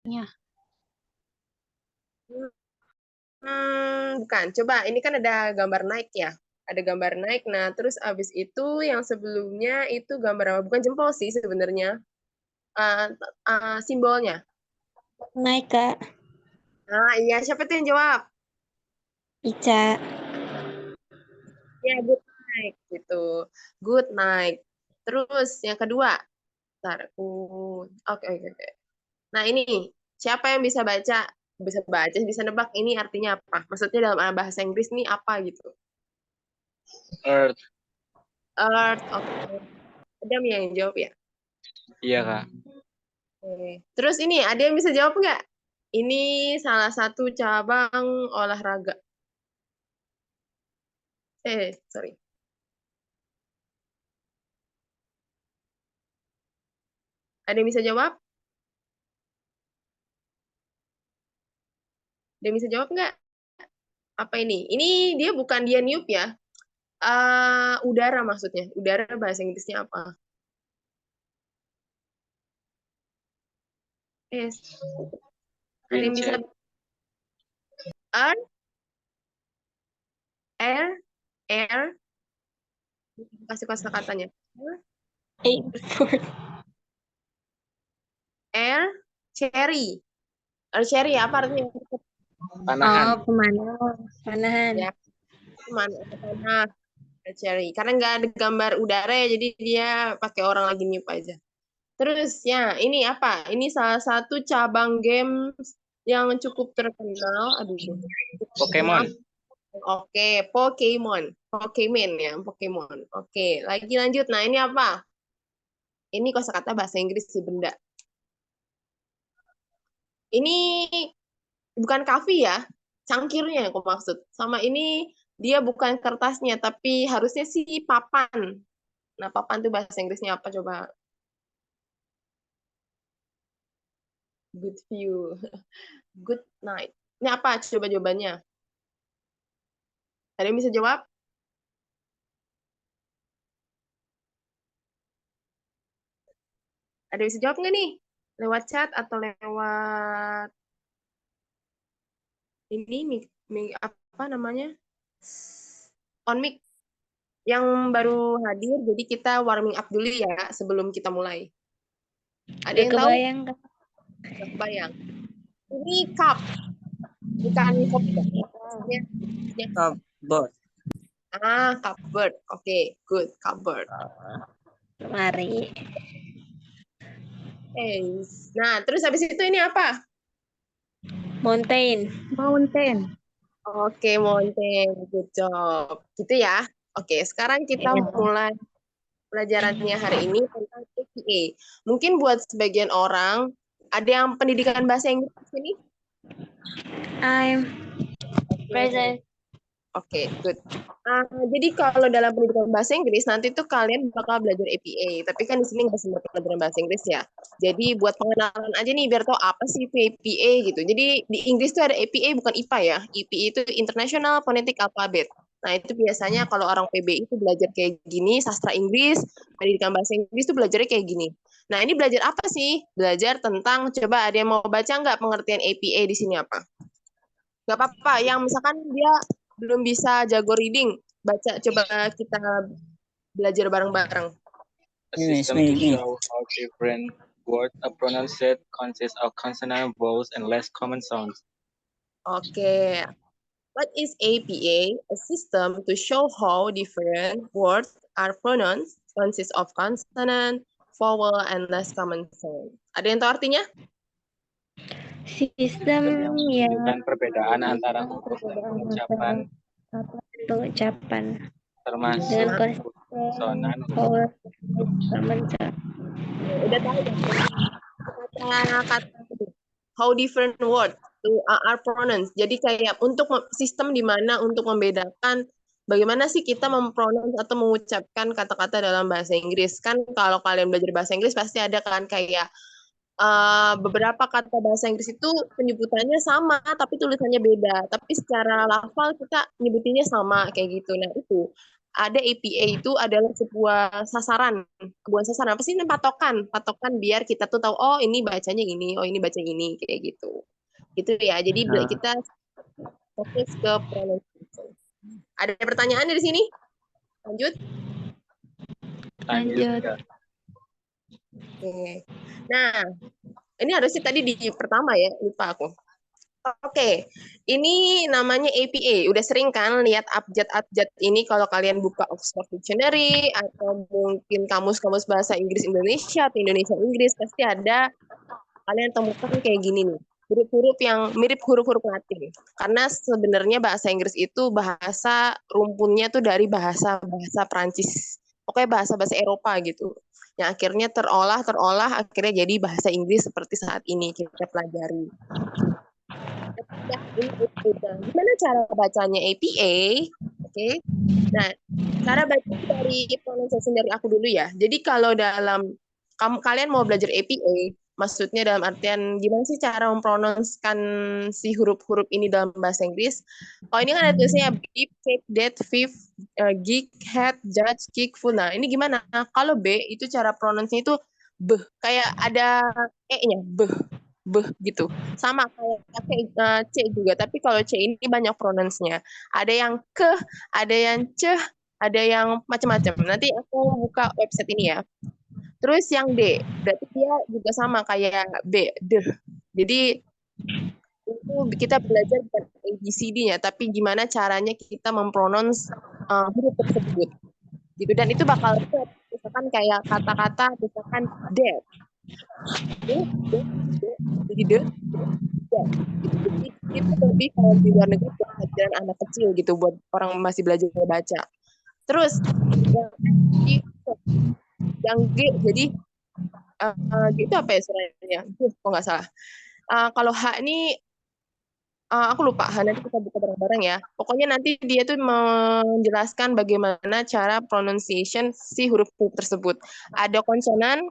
Ya. Bukan. Coba, ini kan ada gambar Nike ya. Ada gambar Nike. Nah, terus abis itu yang sebelumnya itu gambar apa? Bukan jempol sih sebenarnya. Simbolnya. Naik, Kak. Nah, iya. Siapa tuh yang jawab? Ica. Ya, good night. Gitu. Good night. Terus yang kedua. Bentar, oke, oke, oke. Nah, ini. Siapa yang bisa baca? Bisa baca, bisa nebak ini artinya apa? Maksudnya dalam bahasa Inggris ini apa gitu? Earth. Earth, oke. Adam yang jawab ya? Iya, Kak. Oke. Terus ini, ada yang bisa jawab nggak? Ini salah satu cabang olahraga. Sorry. Ada yang bisa jawab? Ada yang bisa jawab nggak? Apa ini? Ini dia bukan dia niup ya. Udara maksudnya. Udara bahasa Inggrisnya apa? Ada yang bisa? Windcheck. Earth, air, air. Kasih kosakatanya. Airport. Air, cherry. Cherry apa artinya? Panahan. Oh, pemanahan. Ya, mana? Cherry. Karena nggak ada gambar udara ya, jadi dia pakai orang lagi niup aja. Terus ya, ini apa? Ini salah satu cabang game yang cukup terkenal. Aduh. Pokemon. Oke, Pokemon. Pokemon ya, Pokemon. Oke, lagi lanjut. Nah, ini apa? Ini kosakata bahasa Inggris sih, benda. Ini bukan kafi ya, cangkirnya yang aku maksud. Sama ini dia bukan kertasnya, tapi harusnya sih papan. Nah, papan tuh bahasa Inggrisnya apa coba? Good view. Good night. Ini apa coba jawabannya? Ada yang bisa jawab? Ada yang bisa jawab nggak nih? Lewat chat atau lewat ini apa namanya? On mic yang baru hadir, jadi kita warming up dulu ya sebelum kita mulai. Ada Gak yang tahu? kebayang, Kak. Nggak kebayang. Ini cup, bukan kopi ya? Ya. Cupboard. Cupboard. Oke, good. Cupboard. Mari. Nah, terus habis itu ini apa? Mountain. Oke, mountain. Good job. Gitu ya. Oke, sekarang kita mulai pelajarannya hari ini tentang APA. Mungkin buat sebagian orang, ada yang pendidikan bahasa Inggris di sini? I'm present. Oke, good. Jadi kalau dalam pendidikan bahasa Inggris, nanti tuh kalian bakal belajar APA. Tapi kan di sini nggak semua pelajaran bahasa Inggris ya. Jadi buat pengenalan aja nih, biar tahu apa sih itu APA gitu. Jadi di Inggris tuh ada APA bukan IPA ya. IPA itu International Phonetic Alphabet. Nah itu biasanya kalau orang PBI itu belajar kayak gini, sastra Inggris, pendidikan bahasa Inggris tuh belajarnya kayak gini. Nah ini belajar apa sih? Belajar tentang, coba ada yang mau baca nggak pengertian APA di sini apa? Nggak apa-apa, yang misalkan dia belum bisa jago reading, baca, coba kita belajar bareng-bareng. A system to show how different words are pronounced consists of consonant, vowels, and less common sounds. Oke. What is APA? A system to show how different words are pronounced, consists of consonant, vowel, and less common sound. Ada yang tahu artinya? Sistem yang menunjukkan perbedaan antara huruf dan pengucapan termasuk dengan konsonan. power common sound. Udah tahu ya? Kata-kata how different words are pronounced. Jadi kayak untuk sistem di mana untuk membedakan bagaimana sih kita mempronounce atau mengucapkan kata-kata dalam bahasa Inggris. Kan kalau kalian belajar bahasa Inggris pasti ada kan kayak beberapa kata bahasa Inggris itu penyebutannya sama tapi tulisannya beda. Tapi secara lafal kita nyebutinnya sama kayak gitu. Nah itu ada APA itu adalah sebuah sasaran, apa sih, patokan biar kita tuh tahu, oh ini bacanya ini, oh ini bacanya ini, kayak gitu. Gitu ya. Jadi kita fokus ke pronunciation. Ada pertanyaan dari sini? Lanjut. Lanjut. Oke. Nah, ini harusnya tadi di pertama ya, lupa aku. Oke, ini namanya APA. Udah sering kan lihat abjad-abjad ini kalau kalian buka Oxford Dictionary atau mungkin kamus-kamus bahasa Inggris Indonesia atau Indonesia Inggris, pasti ada kalian temukan kayak gini nih. Huruf-huruf yang mirip huruf-huruf Latin. Karena sebenarnya bahasa Inggris itu bahasa rumpunnya tuh dari bahasa Prancis. Pokoknya bahasa-bahasa Eropa gitu. Yang akhirnya terolah akhirnya jadi bahasa Inggris seperti saat ini kita pelajari. Gimana cara bacanya APA? Oke. Nah, cara baca dari pronunciation dari aku dulu ya. Jadi kalau kalian mau belajar APA, maksudnya dalam artian gimana sih cara mempronounskan si huruf-huruf ini dalam bahasa Inggris? Oh, ini kan ada tulisnya beep, take, that, fifth, geek, head, judge, kick, full. Nah, ini gimana? Kalau B itu cara pronounce-nya itu beh, kayak ada e-nya, beh gitu. Sama kayak C juga, tapi kalau C ini banyak pronounce-nya. Ada yang ke, ada yang ceh, ada yang macam-macam. Nanti aku buka website ini ya. Terus yang D, berarti dia juga sama kayak B, deh. Jadi itu kita belajar bukan ABCD-nya, tapi gimana caranya kita mempronounce huruf tersebut. Gitu. Dan itu bakal misalkan kayak kata-kata misalkan dead. Jadi itu lebih kalau di luar negeri buat pelajaran anak kecil gitu, buat orang masih belajar baca. Terus yang G, jadi G itu apa ya suaranya? Kok nggak salah. Kalau H ini aku lupa, nanti kita buka bareng-bareng ya. Pokoknya nanti dia tuh menjelaskan bagaimana cara pronunciation si huruf-huruf tersebut. Ada konsonan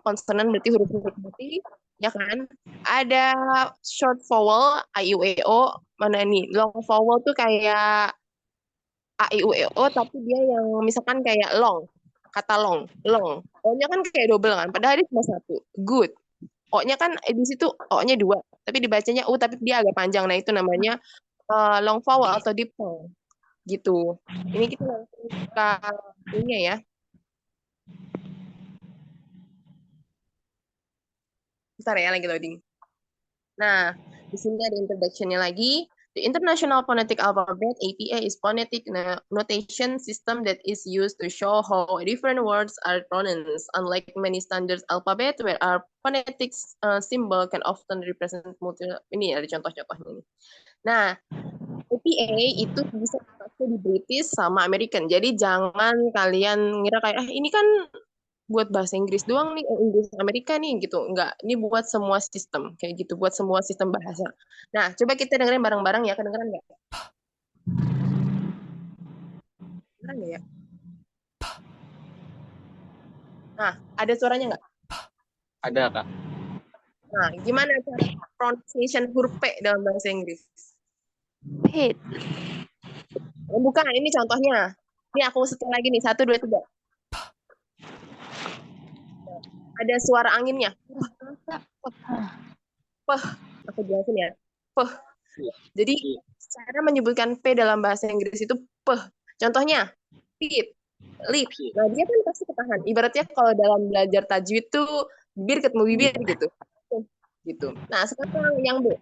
berarti huruf-huruf mati, ya kan? Ada short vowel, a, i, u, e, o. Mana ini? Long vowel tuh kayak a, i, u, e, o, tapi dia yang misalkan kayak long. Kata long. O-nya kan kayak double kan, padahal dia cuma satu. Good. O-nya kan di situ O-nya 2, tapi dibacanya U, tapi dia agak panjang. Nah, itu namanya long vowel atau diphthong. Gitu. Ini kita langsung buka ini ya. Bentar ya, lagi loading. Nah, di sini ada introduction-nya lagi. The International Phonetic Alphabet, APA, is phonetic notation system that is used to show how different words are pronounced. Unlike many standard alphabet, where our phonetic symbol can often represent multiple. Ini ada contoh-contohnya ini. Nah, APA itu bisa dipakai di British sama American. Jadi jangan kalian ngira kayak, ini kan buat bahasa Inggris doang nih, Inggris Amerika nih gitu. Enggak, ini buat semua sistem kayak gitu, buat semua sistem bahasa. Nah, coba kita dengerin bareng-bareng ya, kedengeran nggak? Kedengeran nggak ya? Nah, ada suaranya nggak? Ada, Kak. Nah, gimana cara pronunciation huruf P dalam bahasa Inggris? Hit. Bukan, ini contohnya. Ini aku setel lagi nih, 1, 2, 3. Ada suara anginnya. Peh. Aku jelasin ya. Peh. Jadi, cara menyebutkan P dalam bahasa Inggris itu peh. Contohnya, lip. Nah, dia kan pasti ketahan. Ibaratnya kalau dalam belajar tajwid tuh bibir ketemu bibir gitu. Gitu. Nah, sekarang yang B.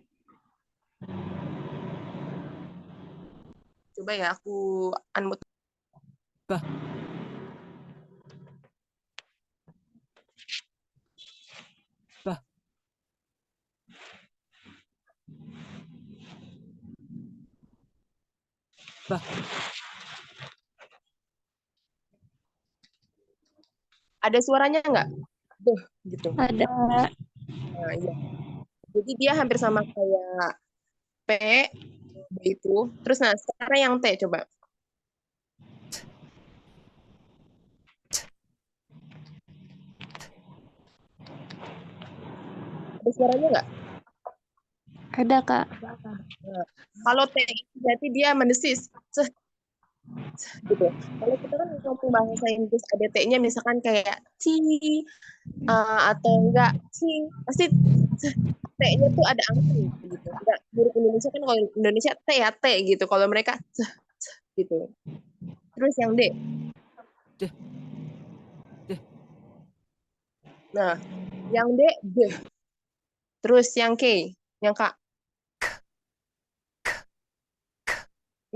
Coba ya aku unmute. Bah. Bah. Bah. Ada suaranya nggak? Gitu. Ada. Nah, iya. Jadi dia hampir sama kayak P itu. Terus nah sekarang yang T coba. Ada suaranya nggak? Ada, Kak. Nah, kalau T berarti dia mendesis. gitu. Kalau kita kan ngomong bahasa Inggris ada T-nya misalkan kayak tea atau enggak sing, pasti T-nya tuh ada angin gitu. Enggak huruf Indonesia kan, kalau Indonesia T ya T gitu. Kalau mereka gitu. Terus yang D. D. D. Nah, yang D, D. Terus yang K, yang K.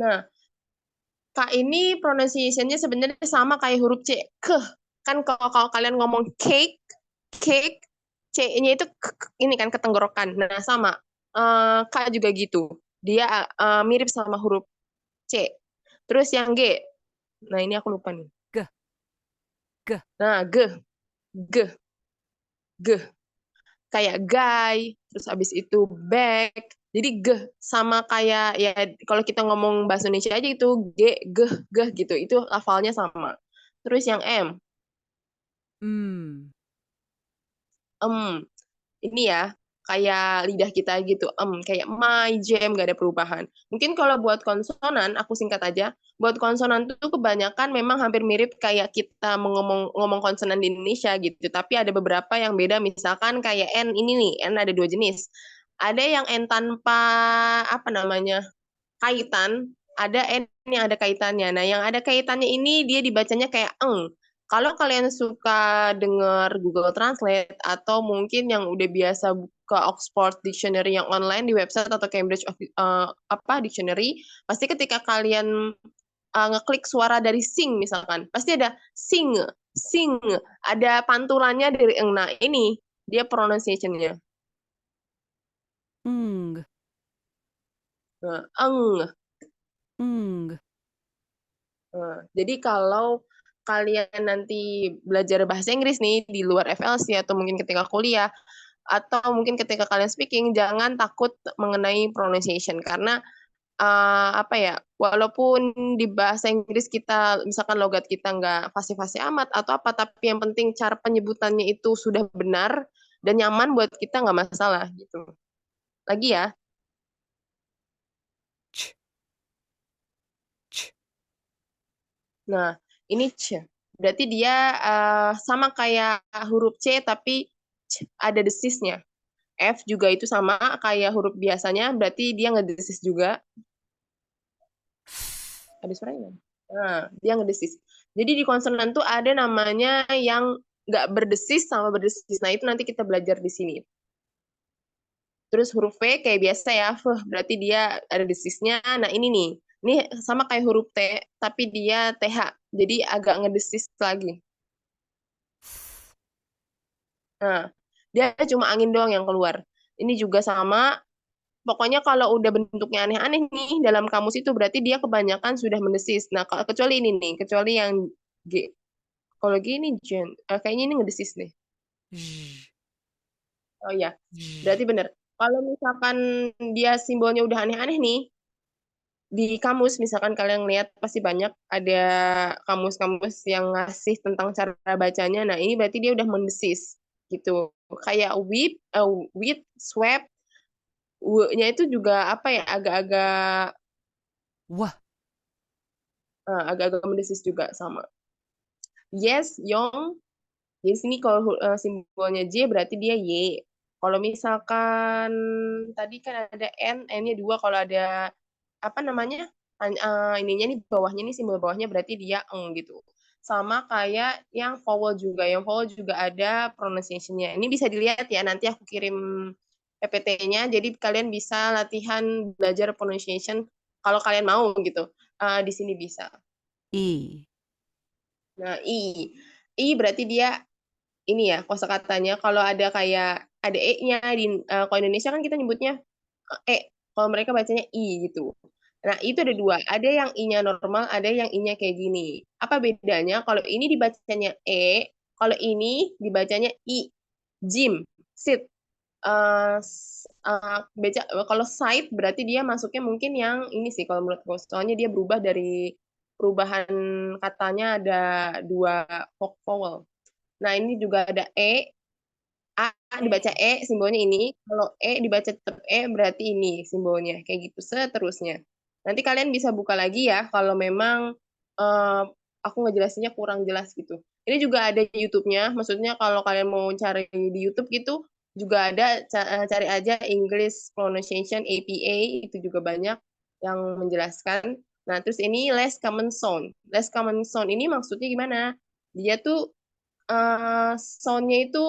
Nah, K ini pronunciation-nya sebenarnya sama kayak huruf C. Kan kalau kalian ngomong cake, cake, C-nya itu ini kan ketenggorokan. Nah, sama. K juga gitu. Dia mirip sama huruf C. Terus yang G. Nah, ini aku lupa nih. G. G. Nah, G. G. G. Kayak guy, terus abis itu back. Jadi G sama kayak ya kalau kita ngomong bahasa Indonesia aja itu G, G, G gitu. Itu lafalnya sama. Terus yang M. Ini ya kayak lidah kita gitu, kayak my jam, gak ada perubahan. Mungkin kalau buat konsonan, aku singkat aja, buat konsonan itu kebanyakan memang hampir mirip kayak kita ngomong konsonan di Indonesia gitu, tapi ada beberapa yang beda, misalkan kayak N ini nih, N ada 2 jenis. Ada yang N tanpa apa namanya kaitan, ada N yang ada kaitannya. Nah, yang ada kaitannya ini dia dibacanya kayak eng. Kalau kalian suka dengar Google Translate atau mungkin yang udah biasa buka Oxford Dictionary yang online di website atau Cambridge Dictionary, pasti ketika kalian ngeklik suara dari sing misalkan, pasti ada sing, sing, ada pantulannya dari eng. Nah, ini dia pronunciation-nya. Eng. Nah, eng. Jadi kalau kalian nanti belajar bahasa Inggris nih di luar FLC atau mungkin ketika kuliah atau mungkin ketika kalian speaking, jangan takut mengenai pronunciation karena apa ya, walaupun di bahasa Inggris kita misalkan logat kita nggak fasih-fasih amat atau apa, tapi yang penting cara penyebutannya itu sudah benar dan nyaman buat kita, nggak masalah gitu. Lagi ya. Ch. Ch. Nah, ini C. Berarti dia sama kayak huruf C, tapi ada desisnya. F juga itu sama kayak huruf biasanya, berarti dia ngedesis juga. Ada suaranya. Nah, dia ngedesis. Jadi di konsonan tuh ada namanya yang nggak berdesis sama berdesis. Nah, itu nanti kita belajar di sini. Terus huruf V kayak biasa ya, berarti dia ada desisnya. Nah, ini nih. Ini sama kayak huruf T, tapi dia TH. Jadi agak ngedesis lagi. Nah, dia cuma angin doang yang keluar. Ini juga sama. Pokoknya kalau udah bentuknya aneh-aneh nih dalam kamus itu berarti dia kebanyakan sudah mendesis. Nah, kecuali ini nih, kecuali yang G. Kalau G ini kayaknya ini ngedesis nih. Oh ya, berarti bener. Kalau misalkan dia simbolnya udah aneh-aneh nih, di kamus misalkan kalian lihat pasti banyak ada kamus-kamus yang ngasih tentang cara bacanya. Nah, ini berarti dia udah mendesis gitu. Kayak with, swept, W-nya itu juga apa ya, agak-agak Wah. agak-agak mendesis juga sama. Yes, Yong. Jadi sini kalau simbolnya J berarti dia Y. Kalau misalkan tadi kan ada N, N-nya 2. Kalau ada apa namanya? Ininya nih bawahnya nih, simbol bawahnya berarti dia eng gitu. Sama kayak yang vowel juga. Yang vowel juga ada pronunciation-nya. Ini bisa dilihat ya, nanti aku kirim PPT-nya. Jadi kalian bisa latihan belajar pronunciation kalau kalian mau gitu. Di sini bisa. I. Nah, I. I berarti dia ini ya kosakatanya. Kalau ada kayak ada E-nya kalau Indonesia kan kita nyebutnya E. Kalau mereka bacanya I gitu. Nah, itu ada 2. Ada yang I-nya normal, ada yang I-nya kayak gini. Apa bedanya? Kalau ini dibacanya E, kalau ini dibacanya I. Gym, sit. Kalau side berarti dia masuknya mungkin yang ini sih kalau menurutku. Soalnya dia berubah dari perubahan katanya ada 2 vowel. Nah, ini juga ada E. A dibaca E, simbolnya ini. Kalau E dibaca tetap E, berarti ini simbolnya. Kayak gitu seterusnya. Nanti kalian bisa buka lagi ya, kalau memang aku ngejelasinnya kurang jelas gitu. Ini juga ada di YouTube-nya, maksudnya kalau kalian mau cari di YouTube gitu, juga ada, cari aja English Pronunciation APA, itu juga banyak yang menjelaskan. Nah, terus ini less common sound. Less common sound ini maksudnya gimana? Dia tuh sound-nya itu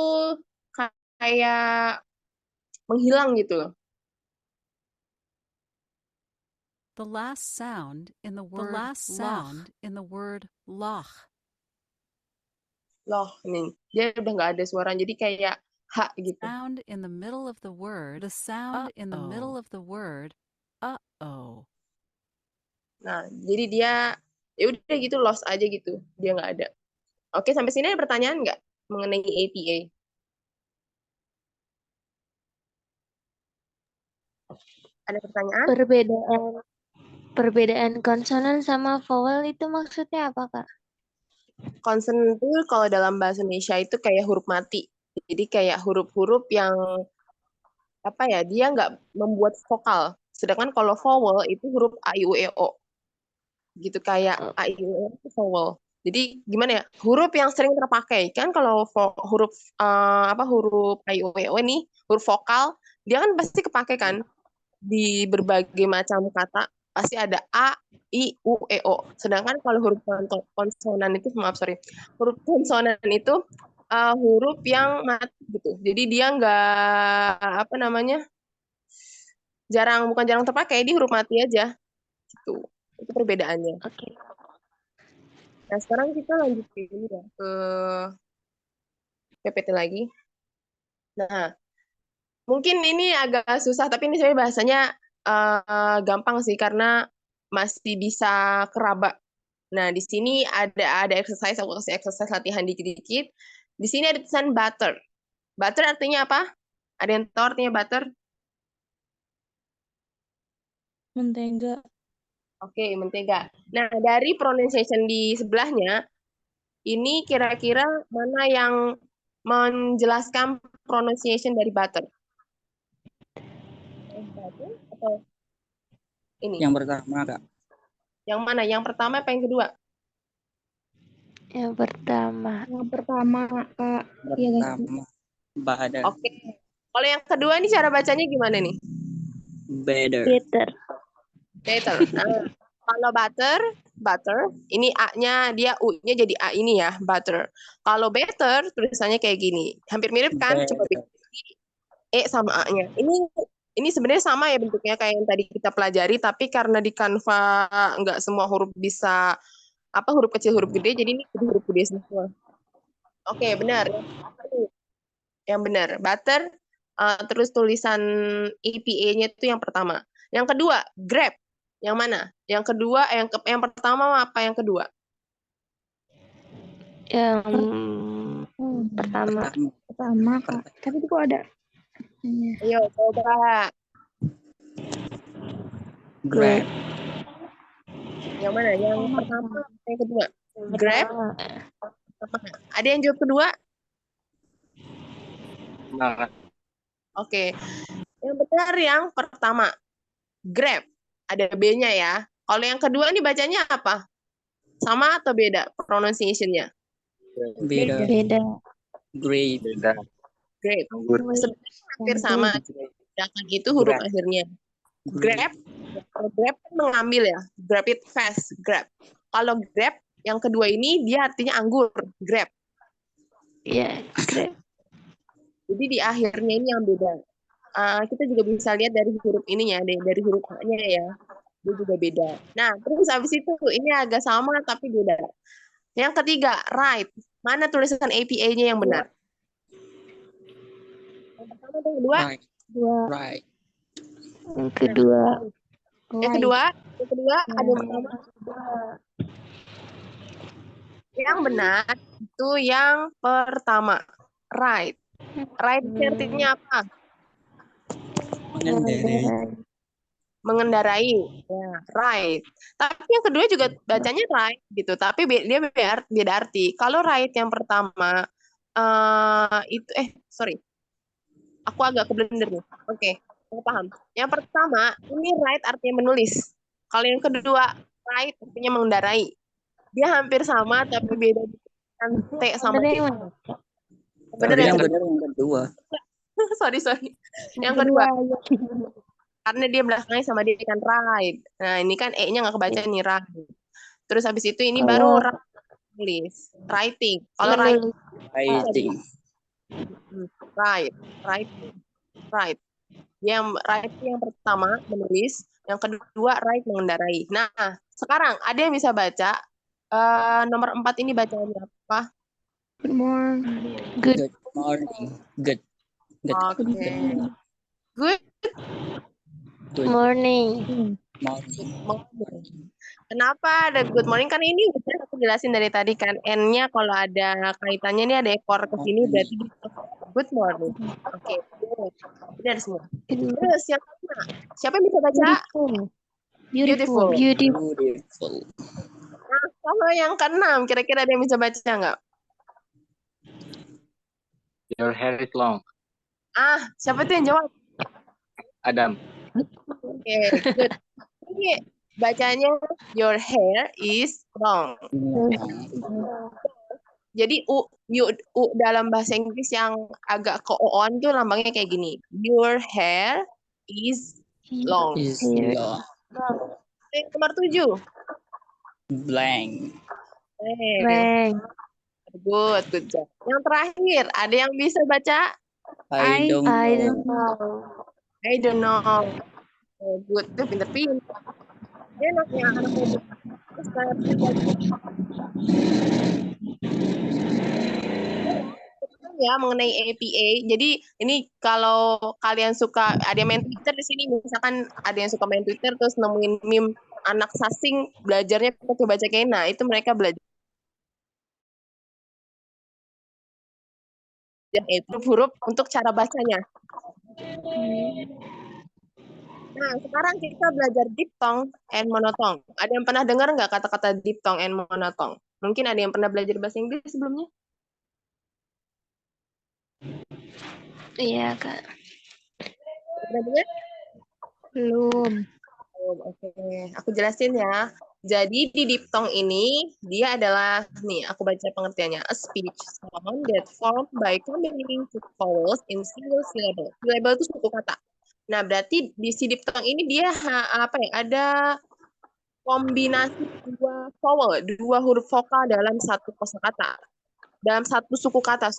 kayak menghilang gitu loh. The last sound in the word loch. Loh, nih. Dia udah nggak ada suara, jadi kayak H gitu. Sound in the middle of the word. Uh-oh. Nah, jadi dia ya udah gitu lost aja gitu. Dia nggak ada. Oke, sampai sini ada pertanyaan nggak mengenai APA? Ada pertanyaan? Perbedaan konsonan sama vowel itu maksudnya apa, Kak? Konsonan itu kalau dalam bahasa Indonesia itu kayak huruf mati. Jadi kayak huruf-huruf yang apa ya, dia nggak membuat vokal. Sedangkan kalau vowel itu huruf A, I, U, E, O. Gitu kayak A, I, U, E, O itu vowel. Jadi gimana ya? Huruf yang sering terpakai. Kan kalau huruf huruf A, I, U, E, O ini huruf vokal, dia kan pasti kepake kan di berbagai macam kata, pasti ada A, I, U, E, O. Sedangkan kalau huruf konsonan itu, huruf konsonan itu huruf yang mati gitu. Jadi dia nggak bukan jarang terpakai, di huruf mati aja. Gitu. Itu perbedaannya. Oke. Nah, sekarang kita lanjut ya ke PPT lagi. Nah, mungkin ini agak susah, tapi ini sebenarnya bahasanya gampang sih karena masih bisa keraba. Nah, di sini ada exercise, aku kasih exercise latihan dikit-dikit. Di sini ada tulisan butter. Butter artinya apa? Ada yang tahu artinya butter? Mentega. Oke, mentega. Nah, dari pronunciation di sebelahnya, ini kira-kira mana yang menjelaskan pronunciation dari butter? Butter atau ini? Yang pertama, Kak. Yang mana? Yang pertama apa yang kedua? Yang pertama. Yang pertama, Kak. Iya, guys. Pertama, Badan. Oke. Kalau yang kedua ini cara bacanya gimana nih? Better. Better. Better. Nah, kalau butter, ini A-nya dia U-nya jadi A ini ya, butter. Kalau better tulisannya kayak gini. Hampir mirip kan? Coba Better. E sama A-nya. Ini sebenarnya sama ya bentuknya kayak yang tadi kita pelajari, tapi karena di Canva nggak semua huruf bisa huruf kecil, huruf gede, jadi ini huruf gede semua. Oke, benar. Yang benar. Butter, terus tulisan EPA-nya itu yang pertama. Yang kedua, grab. Yang mana? Yang kedua, yang pertama apa yang kedua? Yang pertama. Pertama, Kak. Tapi itu kok ada. Ayo, coba. Grab. Yang mana? Yang pertama, yang kedua? Grab. Ada yang jawab kedua? Nah, Oke. Yang benar yang pertama. Grab. Ada B-nya ya. Kalau yang kedua ini bacanya apa? Sama atau beda pronunciation-nya? Beda. Great. beda. Grab. Anggur. Sebenarnya hampir sama. Sedangkan itu huruf Grab. akhirnya. Grab. Kalau grab kan mengambil ya. Grab it fast. Grab. Kalau grab, yang kedua ini dia artinya anggur. Grab. Ya, grab. Jadi di akhirnya ini yang beda. Kita juga bisa lihat dari huruf ininya, dari huruf A-nya ya. Dia juga beda. Nah, terus habis itu ini agak sama tapi beda. Yang ketiga, right. Mana tulisan APA-nya yang benar? Yang pertama atau yang kedua? Right. Right. Yang kedua. Yang kedua ada yang pertama. Yang benar itu yang pertama. Right. Right itu artinya apa? Mengendarai. Ya, right. Tapi yang kedua juga bacanya right gitu, tapi dia beda arti. Kalau right yang pertama sorry. Aku agak keblender nih. Oke, aku paham. Yang pertama, ini right artinya menulis. Kalau yang kedua, right artinya mengendarai. Dia hampir sama tapi beda dengan T sama Bener D. yang mana? Bener Tapi yang yang kedua. benar yang kedua. Sorry. Yang Kedua, kedua, ya. karena dia belakangnya sama dia kan right. Nah, ini kan E-nya nggak kebaca nih right. Terus habis itu ini baru Kalau tulis, writing. Kalau menulis Writing. right. Yang right yang pertama menulis, yang kedua right mengendarai. Nah, sekarang ada yang bisa baca nomor 4 ini bacanya apa? Good morning. good Good morning. Good. Good. Oke. Good Good morning. morning. morning. Kenapa ada good morning? Karena ini udah aku jelasin dari tadi kan. N-nya kalau ada kaitannya ini ada ekor ke sini berarti good morning. Oke. Benar semua. Terus yang kedua, siapa yang bisa baca? Beautiful. Beautiful. Beautiful. Nah, kalau yang keenam, kira-kira ada yang bisa baca nggak? Your hair is long. Siapa tuh yang jawab? Adam. Oke, good. Ini bacanya your hair is long. Jadi U dalam bahasa Inggris yang agak ke-on tuh lambangnya kayak gini. Your hair is long. Is long. Nomor 7. Blank. Blank. Good job. Yang terakhir, ada yang bisa baca? I don't I know. don't know. I don't know. Good, tuh pinter-pinter. Dia anaknya anak muda. Ya mengenai APA. Jadi ini kalau kalian suka ada yang main Twitter di sini, misalkan ada yang suka main Twitter terus nemuin meme anak sasing belajarnya pakai baca kena, itu mereka belajar huruf-huruf untuk cara bacanya. Nah, sekarang kita belajar diphthong and monophthong. Ada yang pernah dengar nggak kata-kata diphthong and monophthong? Mungkin ada yang pernah belajar bahasa Inggris sebelumnya? Iya, Kak. Pernah dengar? Belum. Oke, aku jelasin ya. Jadi di diphthong ini dia adalah nih, aku baca pengertiannya. A speech sound that formed by combining two vowels in single syllable. Syllable itu suku kata. Nah, berarti di si diphthong ini dia ada kombinasi dua vowel, dua huruf vokal dalam satu kosakata. Dalam satu suku kata.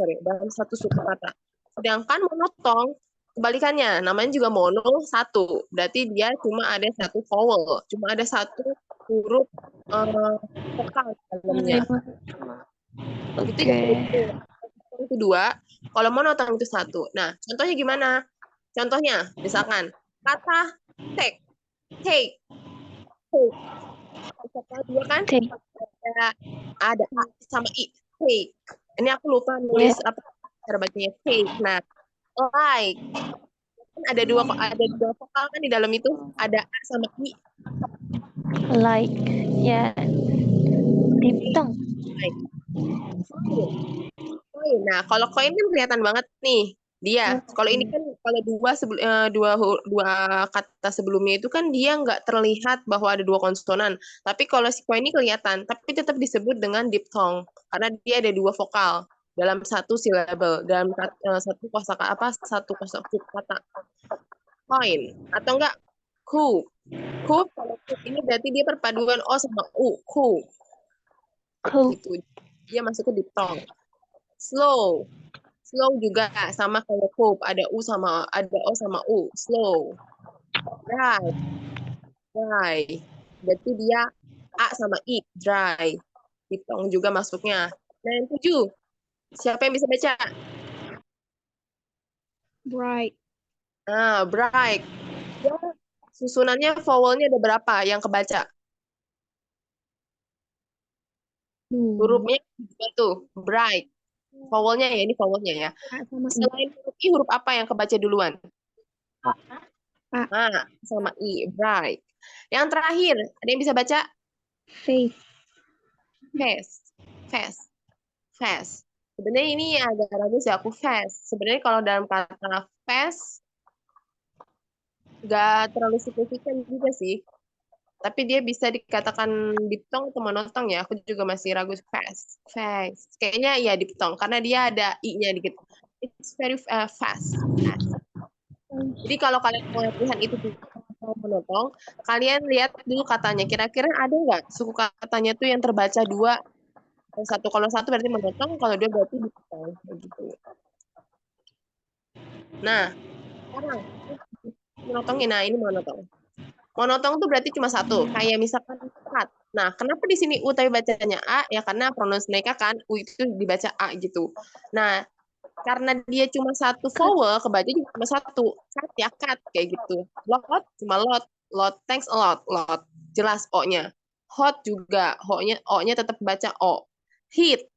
Sedangkan monophthong kebalikannya, namanya juga mono satu. Berarti dia cuma ada satu vowel, cuma ada satu huruf vokal dalamnya. Itu yang kedua. Kalau monophthong itu satu. Nah, contohnya gimana? Contohnya, misalkan kata take. Kata dua kan? Ada A sama I. Take. Ini aku lupa nulis apa cara bacanya take. Nah, like. Kan ada dua vokal kan di dalam itu, ada A sama I. Like. Ya. Diphthong. Like. Nah, kalau koin kan kelihatan banget nih dia. Kalau ini kan kalau dua kata sebelumnya itu kan dia nggak terlihat bahwa ada dua konsonan. Tapi kalau si koin ini kelihatan, tapi tetap disebut dengan diphthong karena dia ada dua vokal dalam satu syllable, dalam satu kosakata. Coin atau enggak coup. Coup kalau coup ini berarti dia perpaduan O sama U. Coup. Gitu. Dia masuk ke diphthong. Slow juga sama kayak coup, ada O sama U. Slow. Dry. Berarti dia A sama I. Dry. Diphthong juga masuknya. Nah, yang 7. Siapa yang bisa baca? Bright. Bright. Ya, susunannya vowelnya ada berapa yang kebaca? Hurufnya juga tuh, bright. Vowelnya ya, ini vowelnya ya. Selain huruf I, huruf apa yang kebaca duluan? A sama I, bright. Yang terakhir, ada yang bisa baca? Fast. Sebenarnya ini agak ragu sih aku fast. Sebenarnya kalau dalam kata fast, nggak terlalu signifikan juga sih. Tapi dia bisa dikatakan diphthong atau monotong ya. Aku juga masih ragu. Fast. Kayaknya ya diphthong karena dia ada i-nya dikit. It's very fast. Jadi kalau kalian mau latihan itu monotong, kalian lihat dulu katanya. Kira-kira ada nggak suku katanya tuh yang terbaca 2 atau 1? Kalau 1 berarti monotong, kalau 2 berarti diphthong. Begitu. Nah, sekarang monotongin. Nah, ini monotong. Monotong tuh berarti cuma 1. Kayak misalkan cut. Nah, kenapa di sini U tapi bacanya A? Ya karena pronounce mereka kan U itu dibaca A gitu. Nah, karena dia cuma 1 vowel, kebaca juga cuma 1. Cut ya cut kayak gitu. Lot cuma lot. Lot, thanks a lot. Lot. Jelas O-nya. Hot juga. O-nya tetap baca O. Hit.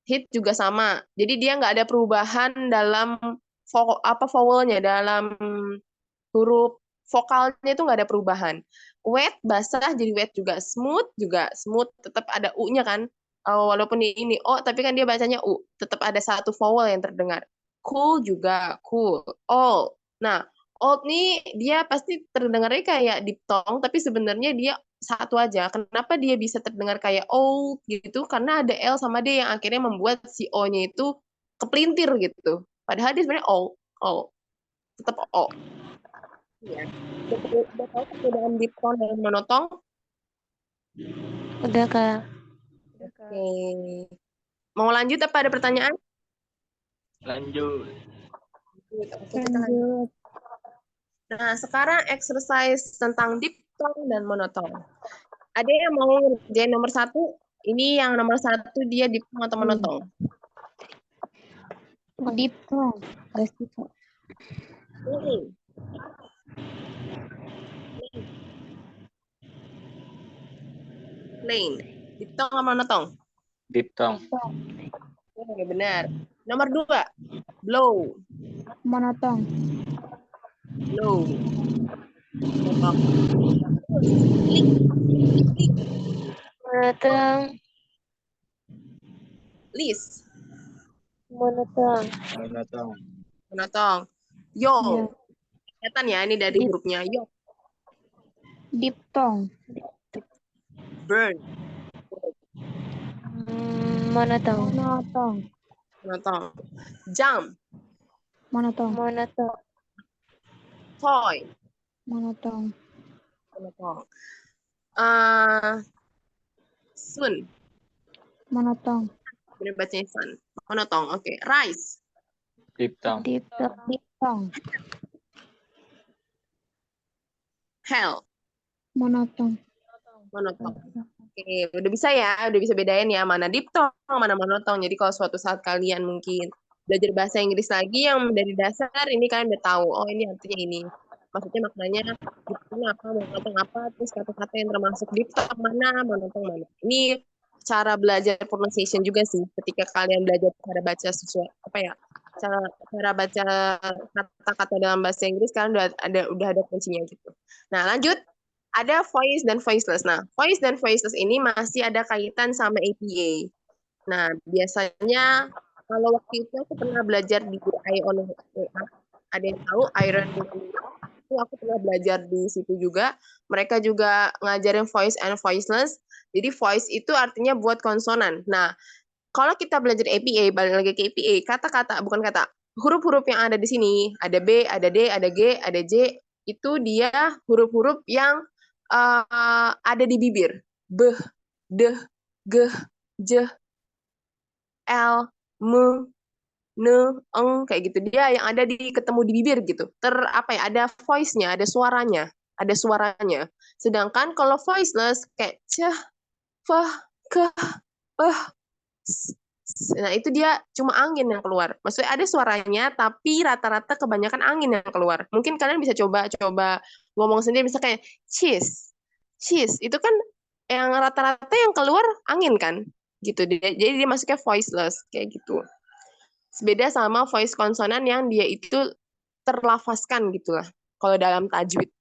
Hit juga sama. Jadi dia nggak ada perubahan dalam vowelnya, dalam huruf vokalnya itu nggak ada perubahan. Wet, basah jadi wet juga. Smooth juga smooth. Tetap ada U-nya kan. Walaupun ini O, tapi kan dia bacanya U. Tetap ada 1 vowel yang terdengar. Cool juga. Cool. All. Nah, old nih dia pasti terdengarnya kayak diphthong, tapi sebenarnya dia 1 aja. Kenapa dia bisa terdengar kayak old gitu? Karena ada L sama D yang akhirnya membuat si O-nya itu kepelintir gitu. Padahal dia sebenarnya O. Tetap O. Ya. Udah tahu perbedaan diphthong dan monotong? Udah, Kak. Oke. Mau lanjut apa ada pertanyaan? Lanjut. Oke, kita lanjut. Nah, sekarang exercise tentang diphthong dan monotong. Ada yang mau ngerjain nomor 1? Ini yang nomor 1 dia diphthong atau monotong? Diphthong. Gak suka. Plain. Diphthong atau monotong? Diphthong. Oke, benar. Nomor 2, blow. Monotong. Blow. Monotong. Monotong. List. Monotong. Monotong. Monotong. Yo. Ya. Kelihatan ya ini dari hurufnya. Yo. Diphthong. Burn. Monotong. Monotong. Monotong. Jump. Monotong. Monotong. Toy. Monotong. Monotong. Sun. Monotong. Benar bacanya sun. Monotong. Oke. Rice. Diphthong. Diphthong. Diphthong. Hell. Monotong. Monotong. Oke, udah bisa ya, udah bisa bedain ya mana diphthong, mana monotong. Jadi kalau suatu saat kalian mungkin belajar bahasa Inggris lagi yang dari dasar, ini kalian udah tahu, oh ini artinya ini. Maksudnya maknanya diphthong apa, monotong apa, terus kata-kata yang termasuk diphthong mana, monotong mana. Ini cara belajar pronunciation juga sih, ketika kalian belajar cara baca sesuatu apa ya, cara baca kata-kata dalam bahasa Inggris kalian udah ada kuncinya gitu. Nah lanjut. Ada voice dan voiceless. Nah, voice dan voiceless ini masih ada kaitan sama APA. Nah, biasanya kalau waktu itu aku pernah belajar di ION. Ada yang tahu Iron itu aku pernah belajar di situ juga. Mereka juga ngajarin voice and voiceless. Jadi voice itu artinya buat konsonan. Nah, kalau kita belajar APA, balik lagi ke APA, kata-kata bukan kata, huruf-huruf yang ada di sini, ada B, ada D, ada G, ada J, itu dia huruf-huruf yang ada di bibir. B, D, G, J, L, M, N, Eng, kayak gitu. Dia yang ada ketemu di bibir gitu. Ada voice-nya, ada suaranya. Sedangkan kalau voiceless kayak C, F, K, P, S. Nah, itu dia cuma angin yang keluar. Maksudnya ada suaranya, tapi rata-rata kebanyakan angin yang keluar. Mungkin kalian bisa coba ngomong sendiri, misalnya kayak cheese. Itu kan yang rata-rata yang keluar angin kan? Gitu. Jadi dia masuknya voiceless, kayak gitu. Beda sama voice konsonan yang dia itu terlafazkan gitu lah. Kalau dalam tajwid.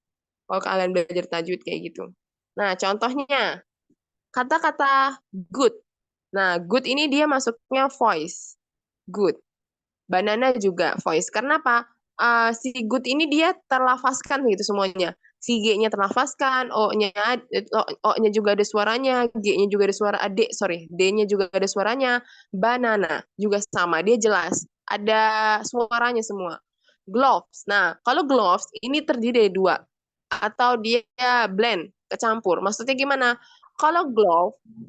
Kalau kalian belajar tajwid kayak gitu. Nah, contohnya, kata-kata good. Nah, good ini dia masuknya voice. Good. Banana juga voice. Karena apa? si good ini dia terlafazkan gitu semuanya. Si G-nya terlafazkan, O-nya juga ada suaranya, G-nya juga ada suara, D-nya juga ada suaranya, banana juga sama, dia jelas. Ada suaranya semua. Gloves. Nah, kalau gloves ini terdiri dari dua. Atau dia blend, kecampur. Maksudnya gimana? Kalau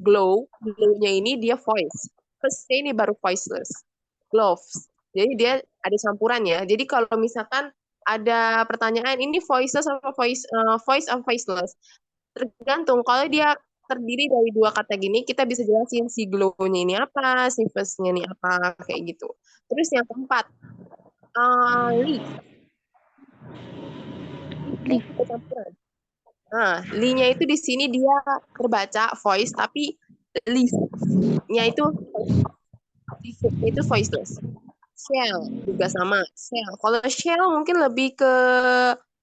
glow-nya ini dia voice. Terus ini baru voiceless. Gloves. Jadi dia ada campurannya. Jadi kalau misalkan ada pertanyaan ini voiceless atau voice atau voiceless, tergantung. Kalau dia terdiri dari dua kata gini, kita bisa jelasin si glow-nya ini apa, si first-nya ini apa, kayak gitu. Terus yang keempat, leaf. Leaf itu campuran. Nah, li-nya itu di sini dia terbaca voice, tapi leaf-nya itu voiceless. Shell juga sama. Shell. Kalau shell mungkin lebih ke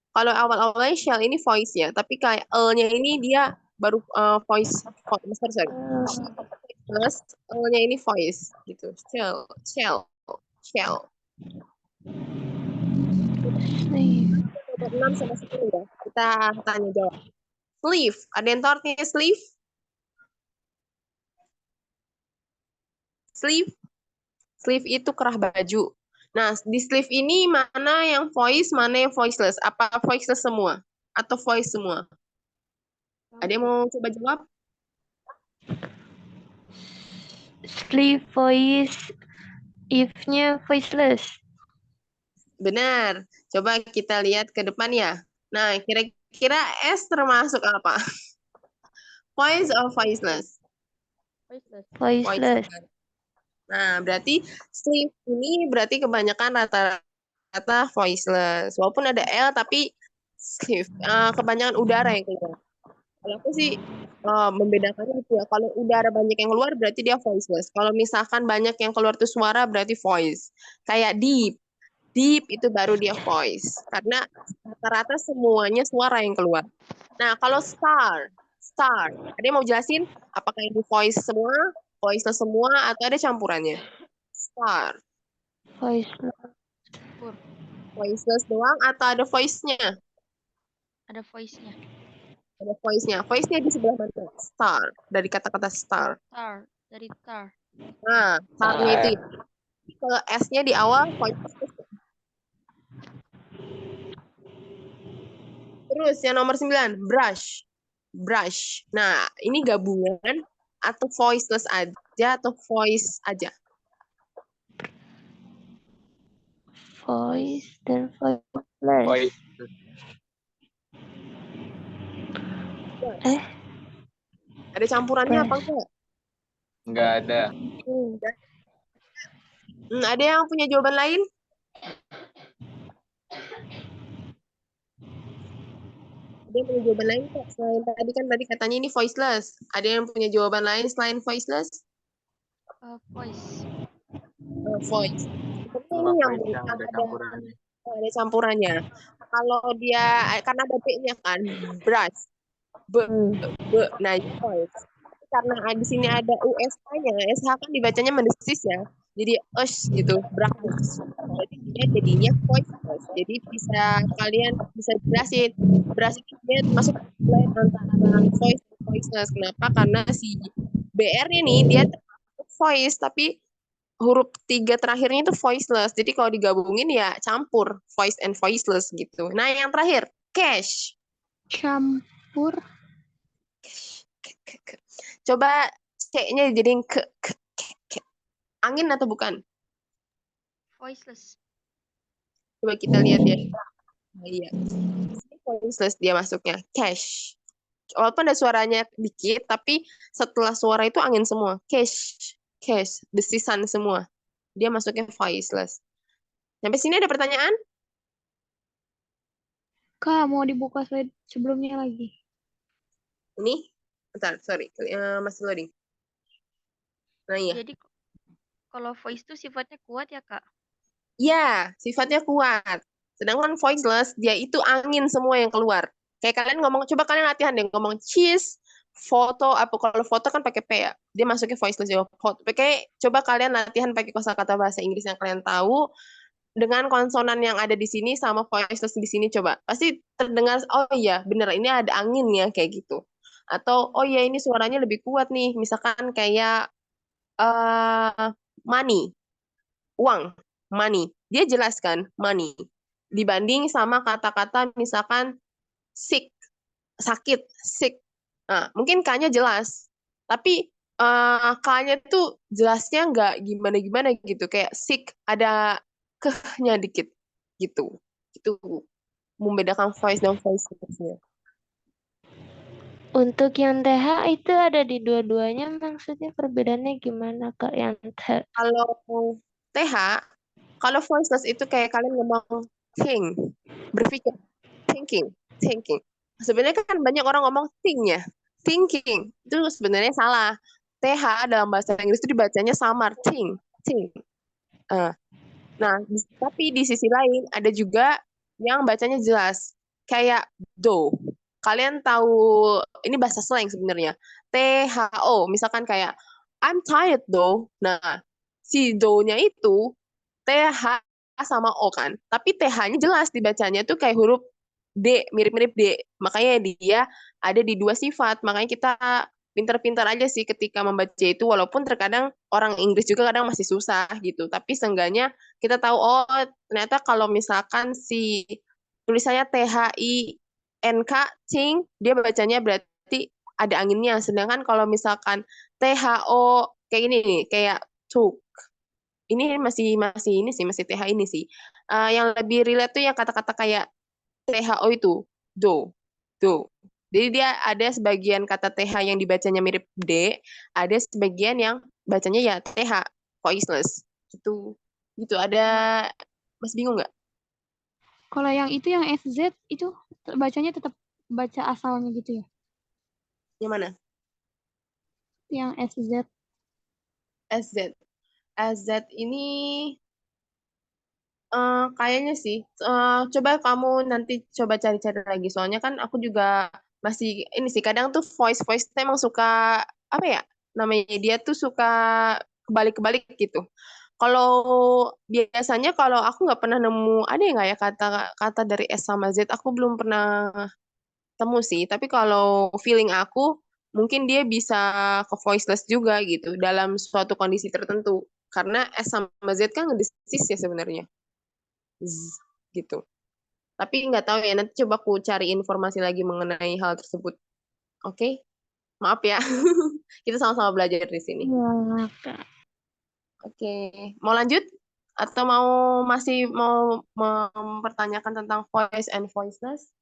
kalau awal-awalnya shell ini voice ya, tapi kayak L-nya ini dia baru voice. Sorry. Plus L-nya ini voice gitu. Shell. Nomor 6 sama 10 ya. Kita tanya jawab. Sleeve. Ada yang tahu artinya sleeve? Sleeve itu kerah baju. Nah, di sleeve ini mana yang voice, mana yang voiceless? Apa voiceless semua? Atau voice semua? Ada yang mau coba jawab? Sleeve voice, if-nya voiceless. Benar. Coba kita lihat ke depan ya. Nah, kira-kira S termasuk apa? Voice or voiceless? Voiceless. Nah, berarti sleeve ini berarti kebanyakan rata-rata voiceless. Walaupun ada L, tapi sleeve. Kebanyakan udara yang keluar. Kalau aku sih membedakannya gitu ya. Kalau udara banyak yang keluar berarti dia voiceless. Kalau misalkan banyak yang keluar tuh suara berarti voice. Kayak deep. Deep itu baru dia voice. Karena rata-rata semuanya suara yang keluar. Nah, kalau star. Ada yang mau jelasin apakah ini voice semua, voiceless semua, atau ada campurannya? Star. Voiceless. Voiceless doang atau ada voice-nya? Ada voice-nya. Ada voice-nya. Voice-nya di sebelah mana? Star. Dari kata-kata star. Star. Dari star. Nah, star-nya itu ya. Kalau S-nya di awal, voiceless. Terus yang nomor 9, brush. Nah, ini gabungan atau voiceless aja atau voice aja? Voice dan voiceless. Ada campurannya apa enggak? Enggak ada. Ada yang punya jawaban lain? Ada yang punya jawaban lain kok? Selain tadi kan katanya ini voiceless. Ada yang punya jawaban lain selain voiceless? Voice. Voice. Cuma Ini yang voice yang ada campurannya. ada campurannya. Kalau dia karena ada B-nya kan, brush. Nah, itu voice. Karena di sini ada USH-nya, SH kan dibacanya mendesis ya. Jadi gitu, brush. Jadi dia jadinya voice. Jadi kalian bisa jelasin brush itu dia masuk blend antara voice dan voiceless. Kenapa? Karena si BR ini dia termasuk voice, tapi huruf 3 terakhirnya itu voiceless. Jadi kalau digabungin ya campur voice and voiceless gitu. Nah, yang terakhir, cash. Campur. Coba C-nya dijadiin ke. Angin atau bukan? Voiceless. Coba kita lihat ya. Iya. Voiceless dia masuknya. Cash. Walaupun ada suaranya dikit, tapi setelah suara itu angin semua. Cash. Desisan semua. Dia masuknya voiceless. Sampai sini ada pertanyaan? Kak, mau dibuka slide sebelumnya lagi. Ini? Bentar, sorry. Masih loading. Nah, iya. Jadi kalau voice itu sifatnya kuat ya, Kak? Ya, sifatnya kuat. Sedangkan voiceless, dia itu angin semua yang keluar. Kayak kalian coba kalian latihan deh, ngomong cheese, foto, apa kalau foto kan pakai P ya. Dia masuknya voiceless ya. Foto. Coba kalian latihan pakai kosakata bahasa Inggris yang kalian tahu. dengan konsonan yang ada di sini sama voiceless di sini coba. Pasti terdengar, oh iya bener ini ada anginnya kayak gitu. Atau oh iya ini suaranya lebih kuat nih. Misalkan kayak money, uang, money. Dia jelaskan money. Dibanding sama kata-kata misalkan sick, sakit, sick. Nah, mungkin K-nya jelas. Tapi K-nya tuh jelasnya nggak gimana-gimana gitu. Kayak sick, ada kehnya dikit. Gitu. Itu membedakan voice dan voiceless-nya. Untuk yang TH itu ada di dua-duanya, maksudnya perbedaannya gimana Kak? Yang Kalau TH, kalau voiceless itu kayak kalian ngomong think, berpikir, thinking. Sebenarnya kan banyak orang ngomong think ya, thinking. Itu sebenarnya salah. TH dalam bahasa Inggris itu dibacanya samar, think. Nah, tapi di sisi lain ada juga yang bacanya jelas, kayak do. Kalian tahu ini bahasa slang sebenarnya. THO, misalkan kayak I'm tired though. Nah, si do-nya itu TH sama O kan. Tapi TH-nya jelas dibacanya tuh kayak huruf D, mirip-mirip D. Makanya dia ada di dua sifat. Makanya kita pintar-pintar aja sih ketika membaca itu, walaupun terkadang orang Inggris juga kadang masih susah gitu. Tapi seenggaknya kita tahu, oh ternyata kalau misalkan si tulisannya THINK, ting, dia bacanya berarti ada anginnya. Sedangkan kalau misalkan THO kayak gini nih, kayak took. Ini masih ini sih, masih TH ini sih. Yang lebih relate tuh yang kata-kata kayak THO itu, do. Jadi dia ada sebagian kata TH yang dibacanya mirip D, ada sebagian yang bacanya ya TH, voiceless. Gitu ada, masih bingung nggak? Kalau yang itu yang SZ itu bacanya tetap baca asalnya gitu ya. Yang mana? Yang SZ. SZ. SZ ini kayaknya sih. Coba kamu nanti coba cari-cari lagi. Soalnya kan aku juga masih ini sih. Kadang tuh voice emang suka apa ya? Namanya dia tuh suka kebalik-kebalik gitu. Kalau biasanya kalau aku nggak pernah nemu ada nggak ya kata dari S sama Z. Aku belum pernah temu sih. Tapi kalau feeling aku mungkin dia bisa ke voiceless juga gitu dalam suatu kondisi tertentu. Karena S sama Z kan ngedesis ya sebenarnya. Gitu. Tapi nggak tahu ya, nanti coba aku cari informasi lagi mengenai hal tersebut. Oke? Maaf ya. Kita sama-sama belajar di sini. Iya, Kak. Oke. Mau lanjut? Atau masih mau mempertanyakan tentang voice and voiceless?